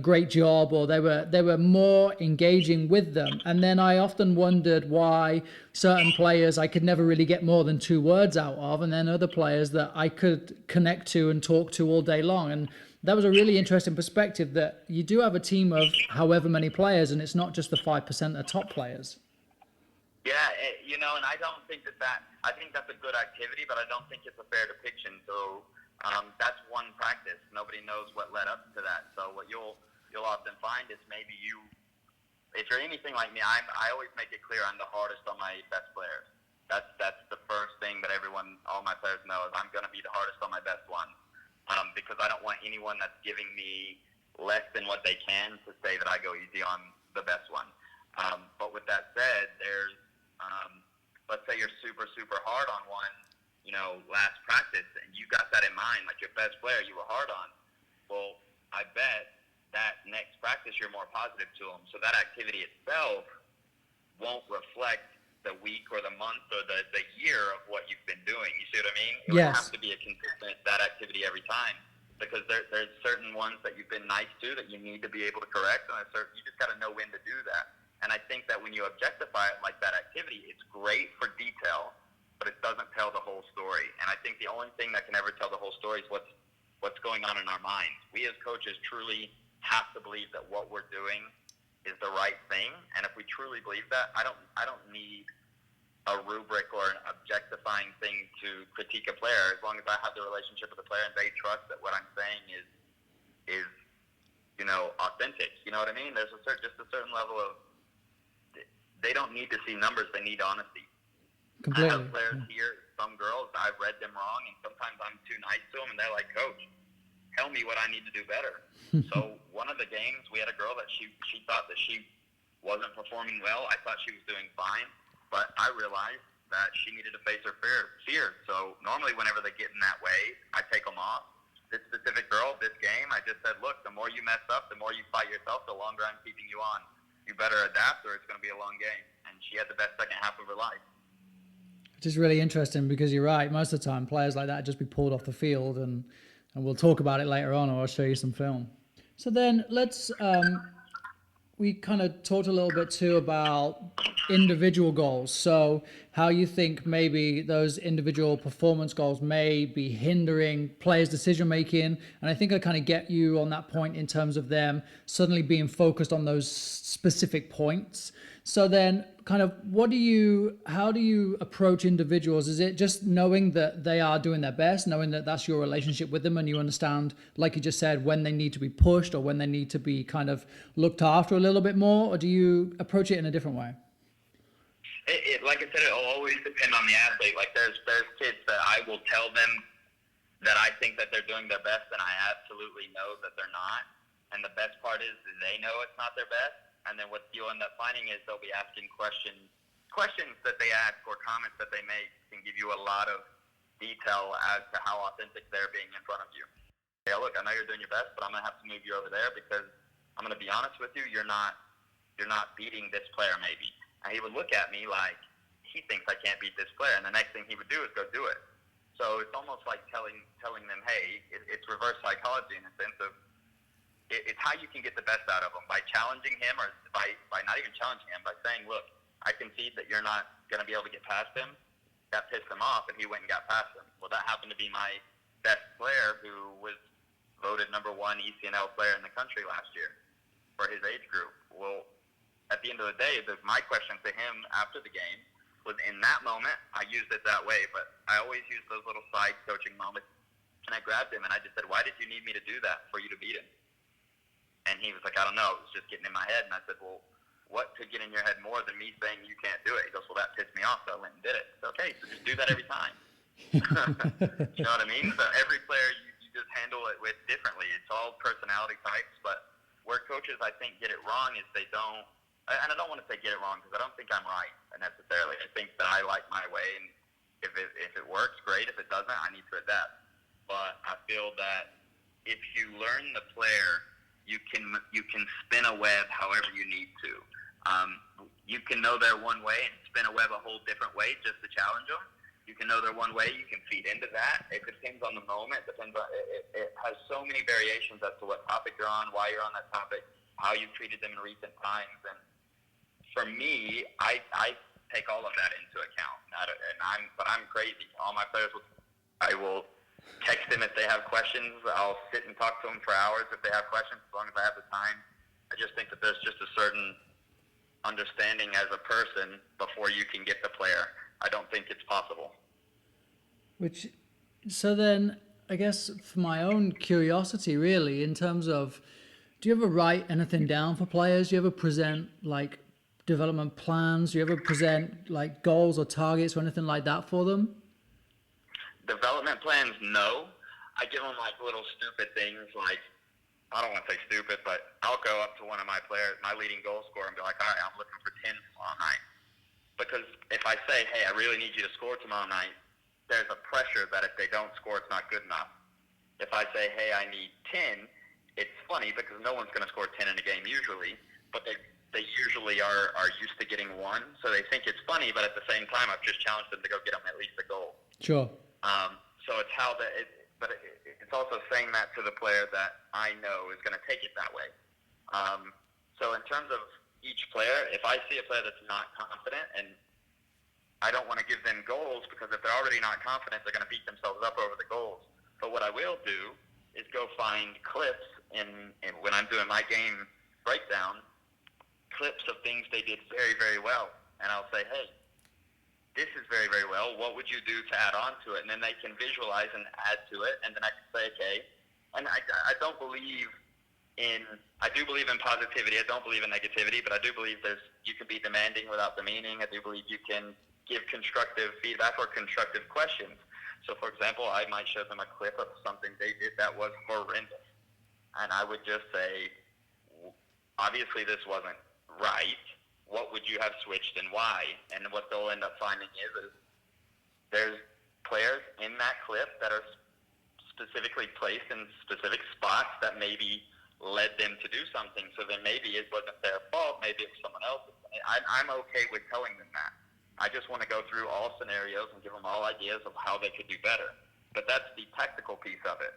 great job, or they were more engaging with them. And then I often wondered why certain players I could never really get more than 2 words out of, and then other players that I could connect to and talk to all day long. And that was a really interesting perspective, that you do have a team of however many players, and it's not just the 5% of top players. Yeah, and I don't think I think that's a good activity, but I don't think it's a fair depiction. So that's one practice. Nobody knows what led up to that. So what you'll often find is maybe if you're anything like me, I always make it clear I'm the hardest on my best players. That's the first thing that all my players know, is I'm going to be the hardest on my best one, because I don't want anyone that's giving me less than what they can to say that I go easy on the best one. But with that said, there's let's say you're super, super hard on one, last practice, and you got that in mind, like your best player you were hard on. Well, I bet that next practice you're more positive to them. So that activity itself won't reflect the week or the month or the year of what you've been doing. You see what I mean? It would have to be a consistent, that activity every time, because there's certain ones that you've been nice to that you need to be able to correct, and you just got to know when to do that. And I think that when you objectify it like that activity, it's great for detail, but it doesn't tell the whole story. And I think the only thing that can ever tell the whole story is what's going on in our minds. We as coaches truly have to believe that what we're doing is the right thing. And if we truly believe that, I don't need a rubric or an objectifying thing to critique a player, as long as I have the relationship with the player and they trust that what I'm saying is authentic. You know what I mean? There's just a certain level of, they don't need to see numbers, they need honesty. Completely. I have players here, some girls, I've read them wrong, and sometimes I'm too nice to them, and they're like, Coach, tell me what I need to do better. So one of the games, we had a girl that she thought that she wasn't performing well. I thought she was doing fine, but I realized that she needed to face her fear. So normally whenever they get in that way, I take them off. This specific girl, this game, I just said, look, the more you mess up, the more you fight yourself, the longer I'm keeping you on. You better adapt or it's going to be a long game. And she had the best second half of her life. Which is really interesting, because you're right. Most of the time, players like that just be pulled off the field, and we'll talk about it later on, or I'll show you some film. So then let's, we kind of talked a little bit too about individual goals. So how you think maybe those individual performance goals may be hindering players' decision making. And I think I kind of get you on that point in terms of them suddenly being focused on those specific points. So then kind of how do you approach individuals? Is it just knowing that they are doing their best, knowing that that's your relationship with them, and you understand, like you just said, when they need to be pushed or when they need to be kind of looked after a little bit more? Or do you approach it in a different way? Like I said, it'll always depend on the athlete. Like there's kids that I will tell them that I think that they're doing their best, and I absolutely know that they're not. And the best part is that they know it's not their best. And then what you'll end up finding is they'll be asking questions that they ask or comments that they make can give you a lot of detail as to how authentic they're being in front of you. Yeah, look, I know you're doing your best, but I'm going to have to move you over there because I'm going to be honest with you, you're not beating this player maybe. And he would look at me like he thinks I can't beat this player, and the next thing he would do is go do it. So it's almost like telling them, hey, it's reverse psychology in a sense of, it's how you can get the best out of him, by challenging him, or by not even challenging him, by saying, look, I concede that you're not going to be able to get past him. That pissed him off, and he went and got past him. Well, that happened to be my best player, who was voted #1 ECNL player in the country last year for his age group. Well, at the end of the day, my question to him after the game was, in that moment, I used it that way, but I always use those little side coaching moments. And I grabbed him, and I just said, why did you need me to do that for you to beat him? And he was like, I don't know. It was just getting in my head. And I said, well, what could get in your head more than me saying you can't do it? He goes, well, that pissed me off, so I went and did it. Okay, so just do that every time. You know what I mean? So every player you just handle it with differently. It's all personality types, but where coaches, I think, get it wrong is they don't, and I don't want to say get it wrong because I don't think I'm right necessarily. I think that I like my way, and if it works, great. If it doesn't, I need to adapt. But I feel that if you learn the player, you can spin a web however you need to. You can know they're one way and spin a web a whole different way just to challenge them. You can know they're one way. You can feed into that. It depends on the moment. It has so many variations as to what topic you're on, why you're on that topic, how you've treated them in recent times. And for me, I take all of that into account. But I'm crazy. All my players I will text them if they have questions. I'll sit and talk to them for hours if they have questions, as long as I have the time. I just think that there's just a certain understanding as a person before you can get the player. I don't think it's possible. So then, I guess for my own curiosity, really, in terms of, do you ever write anything down for players? Do you ever present like development plans? Do you ever present like goals or targets or anything like that for them? Development plans, no. I give them like little stupid things, like, I don't want to say stupid, but I'll go up to one of my players, my leading goal scorer, and be like, all right, I'm looking for 10 tomorrow night. Because if I say, hey, I really need you to score tomorrow night, there's a pressure that if they don't score, it's not good enough. If I say, hey, I need 10, it's funny because no one's going to score 10 in a game usually, but they usually are used to getting one, so they think it's funny, but at the same time, I've just challenged them to go get them at least a goal. Sure. So it's it's also saying that to the player that I know is going to take it that way. So in terms of each player, if I see a player that's not confident, and I don't want to give them goals because if they're already not confident, they're going to beat themselves up over the goals. But what I will do is go find clips in when I'm doing my game breakdown, clips of things they did very, very well. And I'll say, hey, this is very, very well. What would you do to add on to it? And then they can visualize and add to it. And then I can say, okay. And I don't believe I do believe in positivity. I don't believe in negativity, but I do believe you can be demanding without demeaning. I do believe you can give constructive feedback or constructive questions. So, for example, I might show them a clip of something they did that was horrendous. And I would just say, obviously this wasn't right. What would you have switched and why? And what they'll end up finding is there's players in that clip that are specifically placed in specific spots that maybe led them to do something. So then maybe it wasn't their fault, maybe it was someone else's. I'm okay with telling them that. I just want to go through all scenarios and give them all ideas of how they could do better. But that's the tactical piece of it.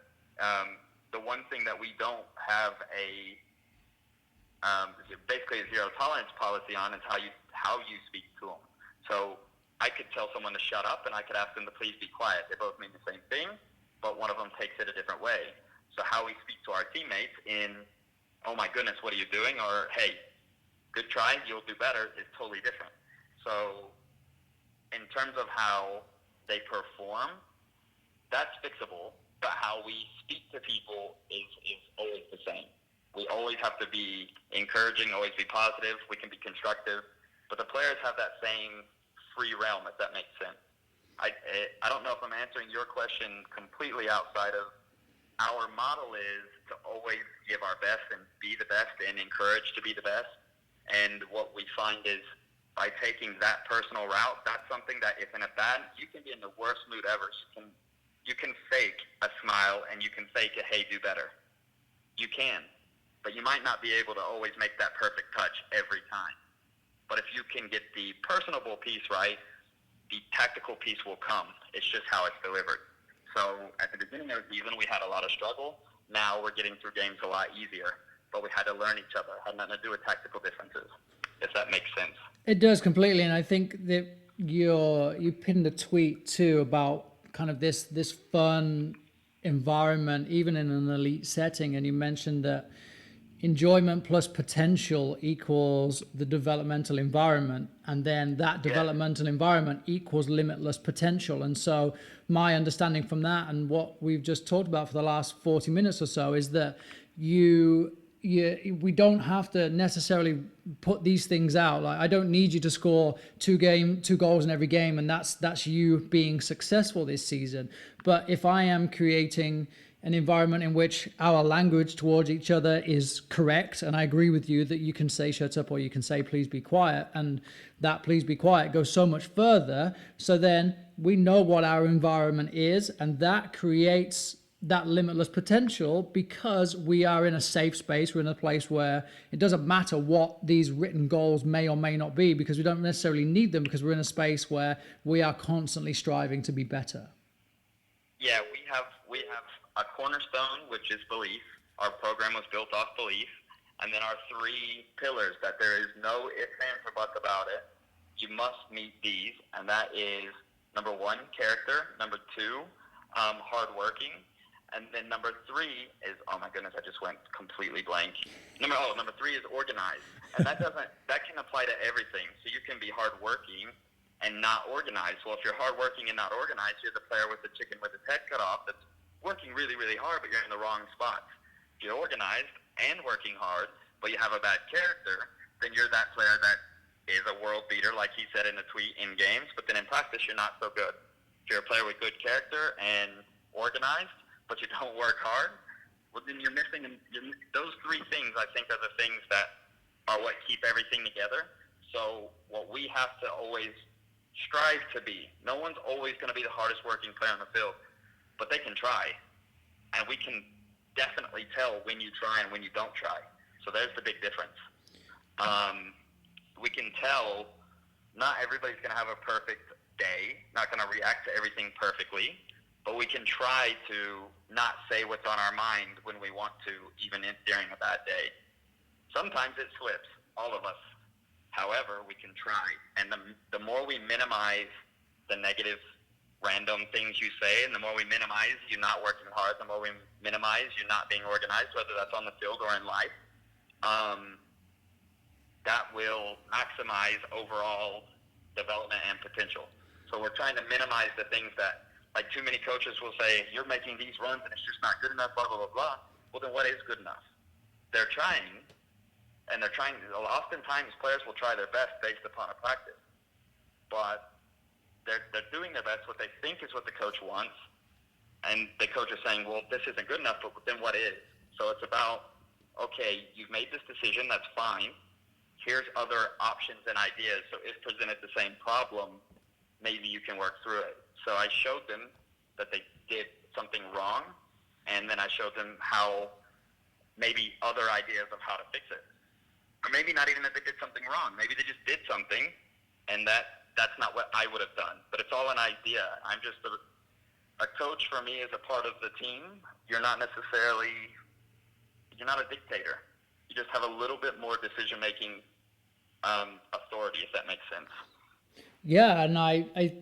The one thing that we don't have basically a zero tolerance policy on is how you speak to them. So I could tell someone to shut up and I could ask them to please be quiet. They both mean the same thing, but one of them takes it a different way. So how we speak to our teammates in, oh my goodness, what are you doing? Or, hey, good try, you'll do better, is totally different. So in terms of how they perform, that's fixable, but how we speak to people is always the same. We always have to be encouraging, always be positive. We can be constructive, but the players have that same free realm, if that makes sense. I don't know if I'm answering your question completely outside of our model is to always give our best and be the best and encourage to be the best. And what we find is by taking that personal route, that's something that if in a bad, you can be in the worst mood ever. You can fake a smile and you can fake a, hey, do better. You can. But you might not be able to always make that perfect touch every time. But if you can get the personable piece right, the tactical piece will come. It's just how it's delivered. So at the beginning of the season, we had a lot of struggle. Now we're getting through games a lot easier. But we had to learn each other. It had nothing to do with tactical differences, if that makes sense. It does completely. And I think that you pinned a tweet too about kind of this fun environment, even in an elite setting. And you mentioned that enjoyment plus potential equals the developmental environment, and then that developmental environment equals limitless potential. And so my understanding from that and what we've just talked about for the last 40 minutes or so is that you we don't have to necessarily put these things out. Like, I don't need you to score two goals in every game, and that's you being successful this season. But if I am creating an environment in which our language towards each other is correct, and I agree with you that you can say shut up or you can say please be quiet, and that please be quiet goes so much further. So then we know what our environment is, and that creates that limitless potential, because we are in a safe space. We're in a place where it doesn't matter what these written goals may or may not be, because we don't necessarily need them, because we're in a space where we are constantly striving to be better. Yeah, we have a cornerstone, which is belief. Our program was built off belief. And then our three pillars that there is no ifs, ands, or buts about it. You must meet these, and that is number one, character. Number two, hardworking. And then number three is, oh my goodness, I just went completely blank. Number three is organized. And that can apply to everything. So you can be hardworking and not organized. Well, if you're hardworking and not organized, you're the player with the chicken with his head cut off that's working really, really hard, but you're in the wrong spots. If you're organized and working hard, but you have a bad character, then you're that player that is a world beater, like he said in the tweet, in games, but then in practice, you're not so good. If you're a player with good character and organized, but you don't work hard, well, then you're missing those three things. I think are the things that are what keep everything together. So what we have to always strive to be, no one's always going to be the hardest working player on the field, but they can try. And we can definitely tell when you try and when you don't try. So there's the big difference. We can tell not everybody's going to have a perfect day, not going to react to everything perfectly, but we can try to not say what's on our mind when we want to, even during a bad day. Sometimes it slips, all of us. However, we can try. And the more we minimize the negative, random things you say, and the more we minimize you not working hard, the more we minimize you not being organized, whether that's on the field or in life, that will maximize overall development and potential. So we're trying to minimize the things that, like, too many coaches will say, you're making these runs and it's just not good enough, blah, blah, blah, blah. Well, then what is good enough? They're trying, and they're trying. Oftentimes, players will try their best based upon a practice. But they're doing their best, what they think is what the coach wants, and the coach is saying, well, this isn't good enough, but then what is? So it's about, okay, you've made this decision, that's fine. Here's other options and ideas. So if presented the same problem, maybe you can work through it. So I showed them that they did something wrong, and then I showed them how maybe other ideas of how to fix it. Or maybe not even that they did something wrong. Maybe they just did something, and that's not what I would have done. But it's all an idea. I'm just a coach. For me, is a part of the team. You're not a dictator. You just have a little bit more decision-making authority, if that makes sense. Yeah, and I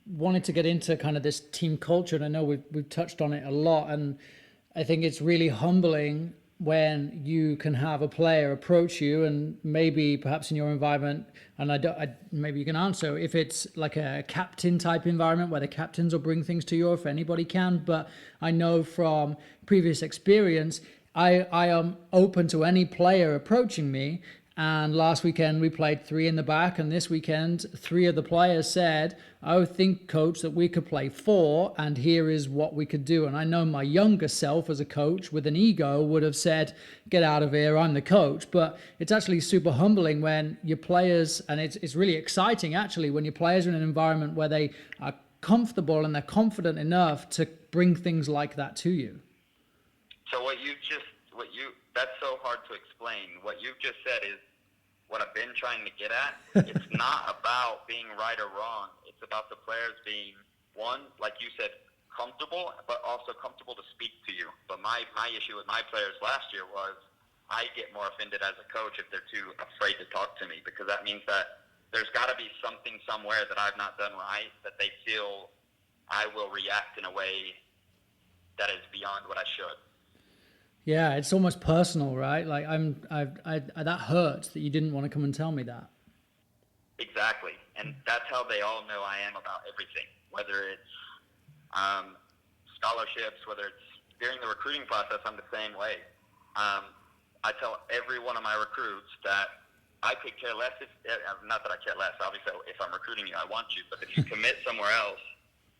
wanted to get into kind of this team culture, and I know we've touched on it a lot, and I think it's really humbling when you can have a player approach you, and maybe perhaps in your environment, and maybe you can answer if it's like a captain type environment where the captains will bring things to you, or if anybody can. But I know from previous experience, I am open to any player approaching me. And last weekend we played 3 in the back, and this weekend 3 of the players said, I think, coach, that we could play 4, and here is what we could do. And I know my younger self as a coach with an ego would have said, get out of here, I'm the coach. But it's actually super humbling when your players, and it's really exciting actually, when your players are in an environment where they are comfortable and they're confident enough to bring things like that to you. So that's so hard to explain. What you've just said is what I've been trying to get at. It's not about being right or wrong. It's about the players being, one, like you said, comfortable, but also comfortable to speak to you. But my issue with my players last year was I get more offended as a coach if they're too afraid to talk to me, because that means that there's got to be something somewhere that I've not done right that they feel I will react in a way that is beyond what I should. Yeah, it's almost personal, right? Like that hurts that you didn't want to come and tell me that. Exactly, and that's how they all know I am about everything. Whether it's scholarships, whether it's during the recruiting process, I'm the same way. I tell every one of my recruits that I could care less not that I care less, obviously if I'm recruiting you, I want you, but if you commit somewhere else,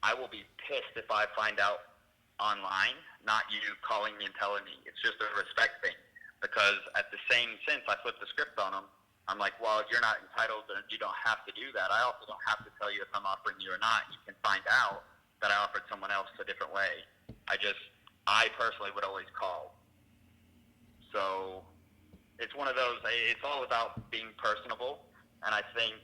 I will be pissed if I find out online, not you calling me and telling me. It's just a respect thing, because at the same sense, I flip the script on them. I'm like, well, you're not entitled, and you don't have to do that. I also don't have to tell you if I'm offering you or not. You can find out that I offered someone else a different way. I personally would always call. So it's one of those, it's all about being personable, and I think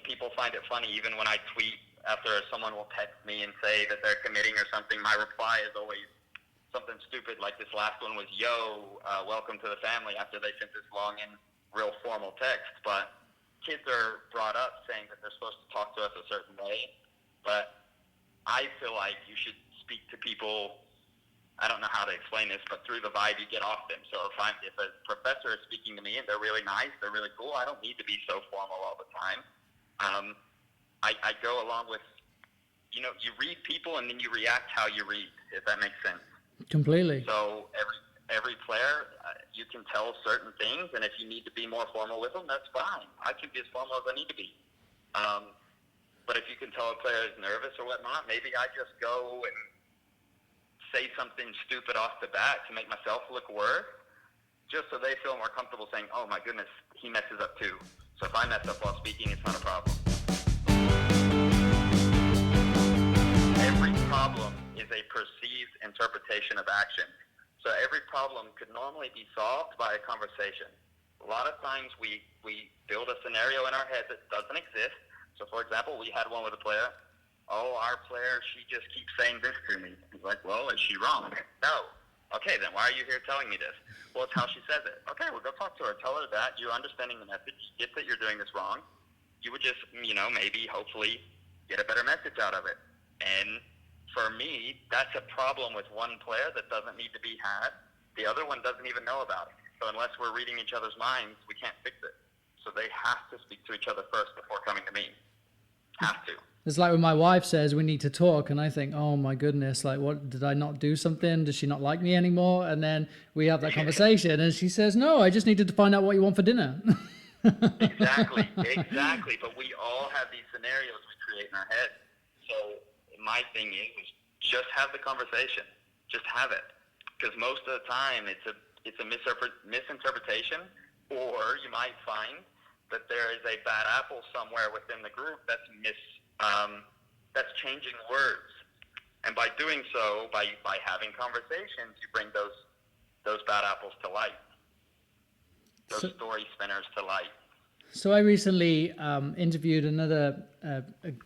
people find it funny even when I tweet after someone will text me and say that they're committing or something. My reply is always something stupid, like this last one was, welcome to the family, after they sent this long and real formal text. But kids are brought up saying that they're supposed to talk to us a certain way, but I feel like you should speak to people, I don't know how to explain this, but through the vibe you get off them. So if a professor is speaking to me and they're really nice, they're really cool, I don't need to be so formal all the time. I go along with, you read people and then you react how you read, if that makes sense. Completely. So every player, you can tell certain things, and if you need to be more formal with them, that's fine. I can be as formal as I need to be. But if you can tell a player is nervous or whatnot, maybe I just go and say something stupid off the bat to make myself look worse, just so they feel more comfortable saying, oh my goodness, he messes up too. So if I mess up while speaking, it's not a problem. Every problem is a perceived interpretation of action. So every problem could normally be solved by a conversation. A lot of times we build a scenario in our head that doesn't exist. So for example, we had one with a player. Oh, our player, she just keeps saying this to me. He's like, well, is she wrong? No. Okay, then why are you here telling me this? Well, it's how she says it. Okay, well, go talk to her. Tell her that you're understanding the message. Get that you're doing this wrong. You would just, maybe, hopefully, get a better message out of it. And for me, that's a problem with one player that doesn't need to be had. The other one doesn't even know about it. So unless we're reading each other's minds, we can't fix it. So they have to speak to each other first before coming to me. Have to. It's like when my wife says we need to talk, and I think, oh my goodness, like, what, did I not do something? Does she not like me anymore? And then we have that conversation, and she says, no, I just needed to find out what you want for dinner. Exactly. But we all have these scenarios we create in our head. So my thing is just have the conversation. Just have it. Because most of the time it's a misinterpretation, or you might find that there is a bad apple somewhere within the group that's changing words. And by doing so, by having conversations, you bring those bad apples to light. Those story spinners to light. So I recently interviewed another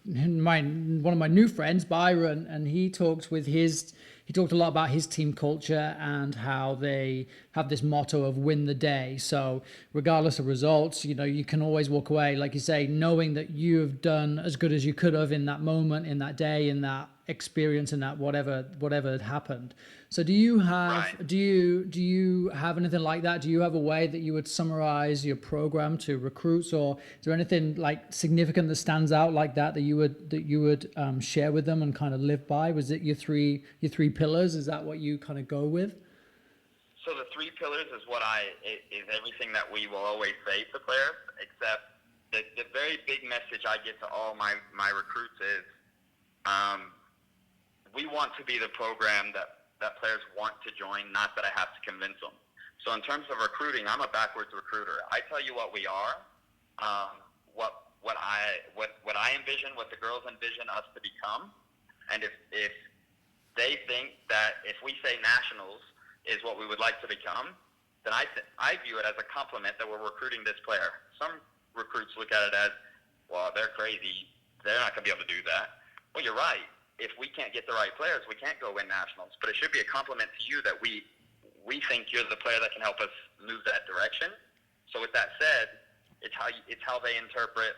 one of my new friends, Byron, and he talked a lot about his team culture and how they have this motto of win the day. So regardless of results, you can always walk away, like you say, knowing that you have done as good as you could have in that moment, in that day, in that experience, in that whatever had happened. So do you have do you have anything like that? Do you have a way that you would summarize your program to recruits, or is there anything like significant that stands out like that you would share with them and kind of live by? Was it your three pillars? Is that what you kind of go with? So the 3 pillars is is everything that we will always say to players, except the very big message I get to all my recruits is we want to be the program that players want to join, not that I have to convince them. So in terms of recruiting, I'm a backwards recruiter. I tell you what we are, what I envision, what the girls envision us to become, and if they think that if we say nationals is what we would like to become, then I view it as a compliment that we're recruiting this player. Some recruits look at it as, well, they're crazy. They're not going to be able to do that. Well, you're right. If we can't get the right players, we can't go win nationals. But it should be a compliment to you that we think you're the player that can help us move that direction. So with that said, it's how they interpret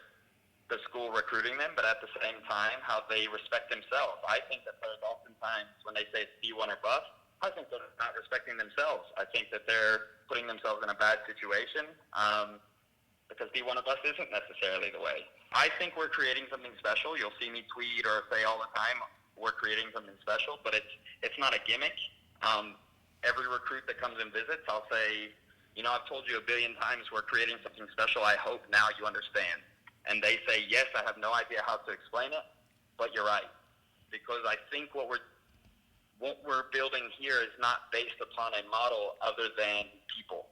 the school recruiting them, but at the same time, how they respect themselves. I think that players oftentimes, when they say it's D1 or bust, I think they're not respecting themselves. I think that they're putting themselves in a bad situation because D1 or bust isn't necessarily the way. I think we're creating something special. You'll see me tweet or say all the time, we're creating something special, but it's not a gimmick. every recruit that comes and visits, I'll say, I've told you a billion times we're creating something special. I hope now you understand. And they say, yes, I have no idea how to explain it, but you're right. Because I think what we're building here is not based upon a model other than people.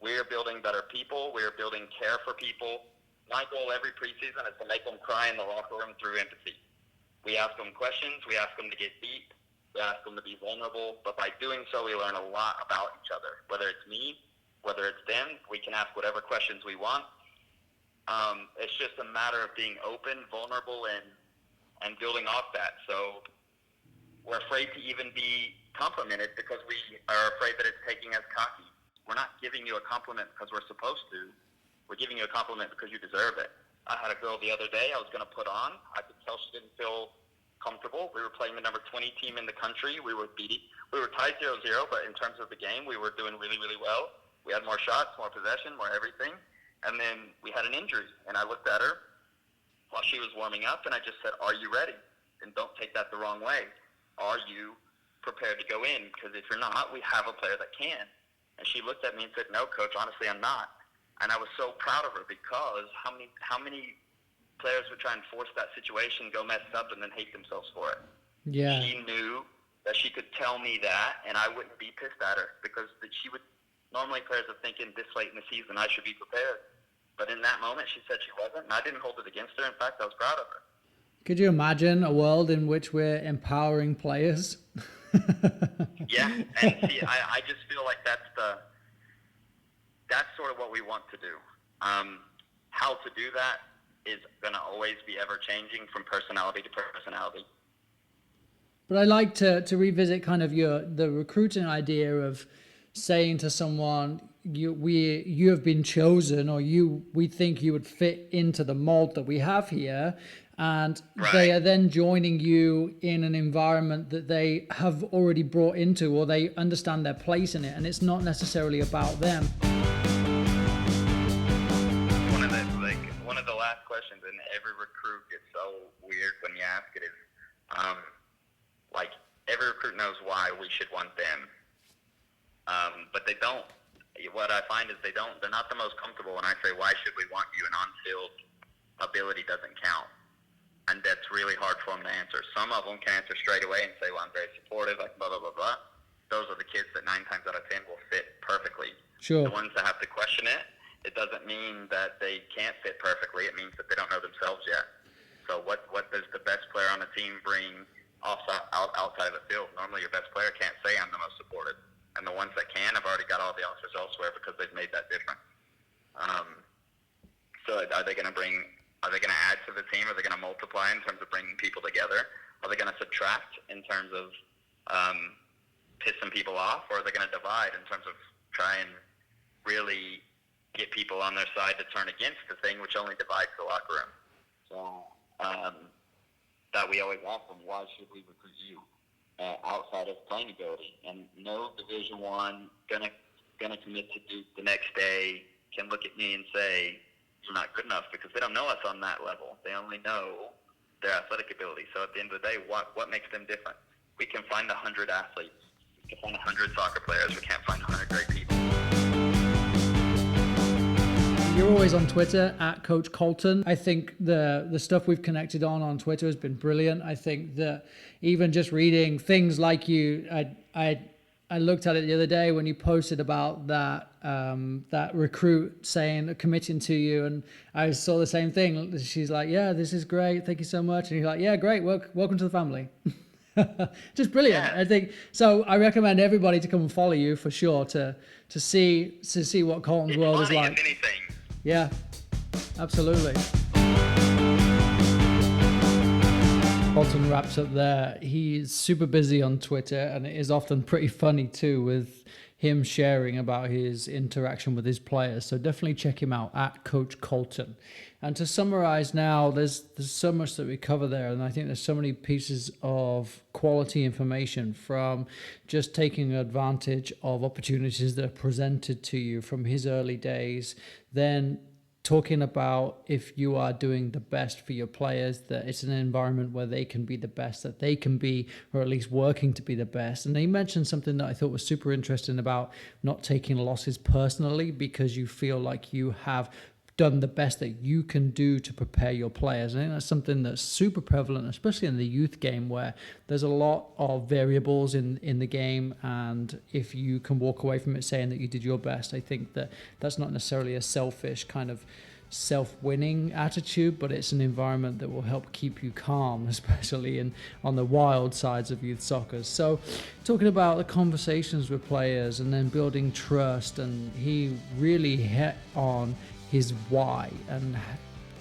We're building better people. We're building care for people. My goal every preseason is to make them cry in the locker room through empathy. We ask them questions. We ask them to get deep. We ask them to be vulnerable. But by doing so, we learn a lot about each other. Whether it's me, whether it's them, we can ask whatever questions we want. It's just a matter of being open, vulnerable, and building off that. So we're afraid to even be complimented because we are afraid that it's taking us cocky. We're not giving you a compliment because we're supposed to. We're giving you a compliment because you deserve it. I had a girl the other day I was going to put on. I could tell she didn't feel comfortable. We were playing the number 20 team in the country. We were tied 0-0, but in terms of the game, we were doing really, really well. We had more shots, more possession, more everything. And then we had an injury. And I looked at her while she was warming up, and I just said, are you ready? And don't take that the wrong way. Are you prepared to go in? Because if you're not, we have a player that can. And she looked at me and said, no, coach, honestly, I'm not. And I was so proud of her because how many players would try and force that situation, go mess up, and then hate themselves for it? Yeah. She knew that she could tell me that, and I wouldn't be pissed at her because she would. Normally, players are thinking this late in the season, I should be prepared. But in that moment, she said she wasn't, and I didn't hold it against her. In fact, I was proud of her. Could you imagine a world in which we're empowering players? Yeah, and see, I just feel like that's sort of what we want to do. How to do that is going to always be ever-changing from personality to personality. But I like to revisit kind of the recruiting idea of saying to someone, you have been chosen, or we think you would fit into the mold that we have here, and right. They are then joining you in an environment that they have already brought into, or they understand their place in it, and it's not necessarily about them. One of the last questions, and every recruit gets so weird when you ask it, is every recruit knows why we should want them. But they don't. What I find is they're not the most comfortable when I say, why should we want you? And on-field ability doesn't count. And that's really hard for them to answer. Some of them can answer straight away and say, well, I'm very supportive, like blah, blah, blah, blah. Those are the kids that 9 times out of 10 will fit perfectly. Sure. The ones that have to question it, it doesn't mean that they can't fit perfectly. It means that they don't know themselves yet. So what does the best player on the team bring outside of the field? Normally your best player can't say I'm the most supportive. And the ones that can have already got all the answers elsewhere because they've made that difference. So are they going to add to the team? Are they going to multiply in terms of bringing people together? Are they going to subtract in terms of pissing people off? Or are they going to divide in terms of try and really get people on their side to turn against the thing which only divides the locker room? So that we always ask them, why should we recruit you? Outside of playing ability, and no Division I gonna commit to Duke the next day can look at me and say you're not good enough, because they don't know us on that level. They only know their athletic ability. So at the end of the day, what makes them different? We can find 100 athletes. We can find 100 soccer players. We can't find 100 great people. You're always on Twitter at Coach Colton. I think the stuff we've connected on Twitter has been brilliant. I think that even just reading things like I looked at it the other day when you posted about that recruit committing to you, and I saw the same thing. She's like, yeah, this is great. Thank you so much. And you're like, yeah, great. Welcome to the family. Just brilliant. Yeah. I think so. I recommend everybody to come and follow you for sure to see what Colton's world is like. Anything. Yeah, absolutely. Colton wraps up there. He's super busy on Twitter, and it is often pretty funny too, with him sharing about his interaction with his players. So definitely check him out at Coach Colton. And to summarize now, there's so much that we cover there, and I think there's so many pieces of quality information, from just taking advantage of opportunities that are presented to you from his early days, then talking about if you are doing the best for your players, that it's an environment where they can be the best that they can be, or at least working to be the best. And he mentioned something that I thought was super interesting about not taking losses personally because you feel like you have done the best that you can do to prepare your players. And I think that's something that's super prevalent, especially in the youth game, where there's a lot of variables in the game. And if you can walk away from it saying that you did your best, I think that that's not necessarily a selfish kind of self-winning attitude, but it's an environment that will help keep you calm, especially on the wild sides of youth soccer. So talking about the conversations with players and then building trust, and he really hit on his why and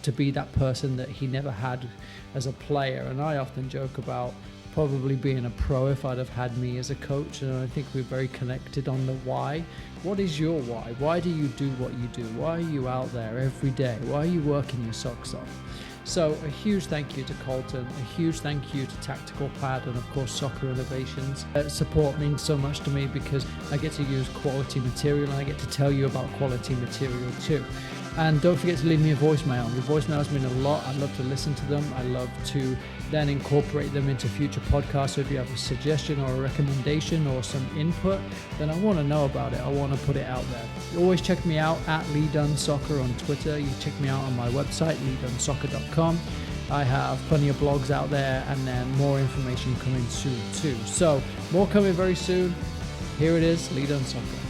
to be that person that he never had as a player. And I often joke about probably being a pro if I'd have had me as a coach, and I think we're very connected on the why. What is your why? Why do you do what you do? Why are you out there every day? Why are you working your socks off? So a huge thank you to Colton, a huge thank you to Tactical Pad, and of course Soccer Innovations. Support means so much to me because I get to use quality material and I get to tell you about quality material too. And don't forget to leave me a voicemail. Your voicemails mean a lot. I love to listen to them. I love to then incorporate them into future podcasts. So if you have a suggestion or a recommendation or some input, then I want to know about it. I want to put it out there. You always check me out at LeeDunneSoccer on Twitter. You check me out on my website, LeeDunneSoccer.com. I have plenty of blogs out there, and then more information coming soon too. So more coming very soon. Here it is, LeeDunneSoccer.